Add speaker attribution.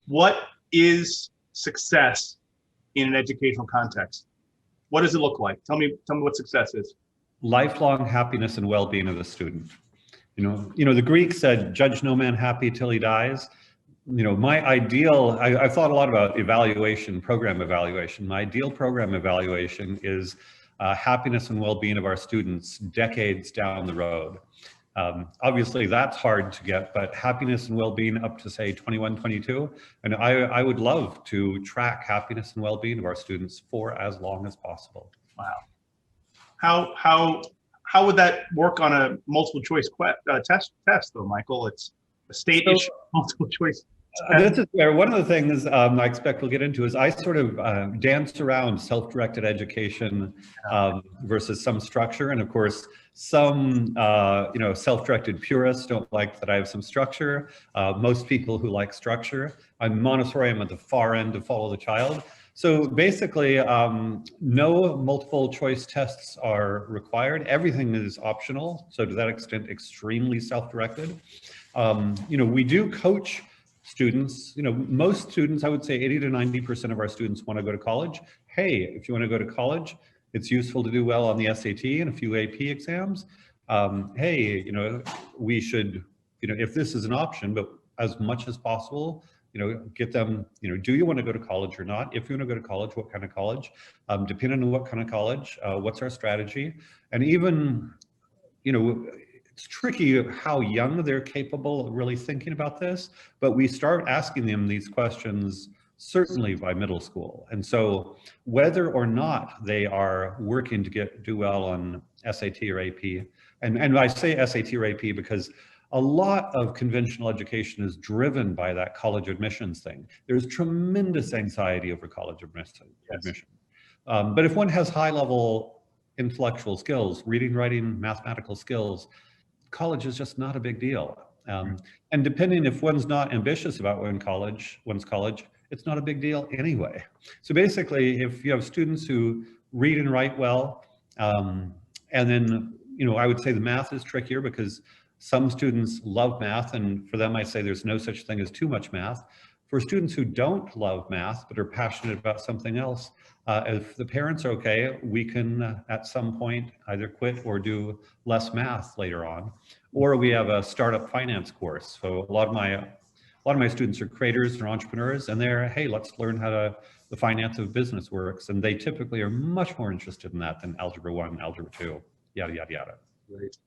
Speaker 1: What is success in an educational context? What does it look like? Tell me what success is.
Speaker 2: Lifelong happiness and well-being of the student. The Greeks said, "Judge no man happy till he dies." My ideal, I've thought a lot about evaluation, program evaluation. My ideal program evaluation is happiness and well-being of our students decades down the road. Obviously that's hard to get, but happiness and well-being up to say 21, 22. And I would love to track happiness and well-being of our students for as long as possible.
Speaker 1: Wow. How would that work on a multiple choice test though, Michael? It's a state issue, multiple choice.
Speaker 2: This is where one of the things I expect we'll get into is I sort of dance around self-directed education versus some structure. And of course, some self-directed purists don't like that I have some structure. Most people who like structure. I'm Montessori, I'm at the far end to follow the child. So basically, no multiple choice tests are required. Everything is optional. So to that extent, extremely self-directed. We do coach students. Most students, I would say 80 to 90% of our students want to go to college. Hey, if you want to go to college, it's useful to do well on the SAT and a few AP exams. Hey, we should, if this is an option, but as much as possible, get them, do you want to go to college or not? If you want to go to college, what kind of college? Depending on what kind of college, what's our strategy? And even, it's tricky how young they're capable of really thinking about this, but we start asking them these questions certainly by middle school. And so whether or not they are working to do well on SAT or AP, and I say SAT or AP because a lot of conventional education is driven by that college admissions thing. There's tremendous anxiety over college admission. But if one has high level intellectual skills, reading, writing, mathematical skills, college is just not a big deal. And depending if one's not ambitious about one's college, it's not a big deal anyway. So basically, if you have students who read and write well, and then, I would say the math is trickier because some students love math, and for them, I say there's no such thing as too much math. For students who don't love math, but are passionate about something else, if the parents are okay, we can at some point either quit or do less math later on, or we have a startup finance course. So a lot of my students are creators or entrepreneurs, and they're, hey, let's learn how the finance of business works. And they typically are much more interested in that than Algebra 1, Algebra 2, yada, yada, yada.
Speaker 1: Great.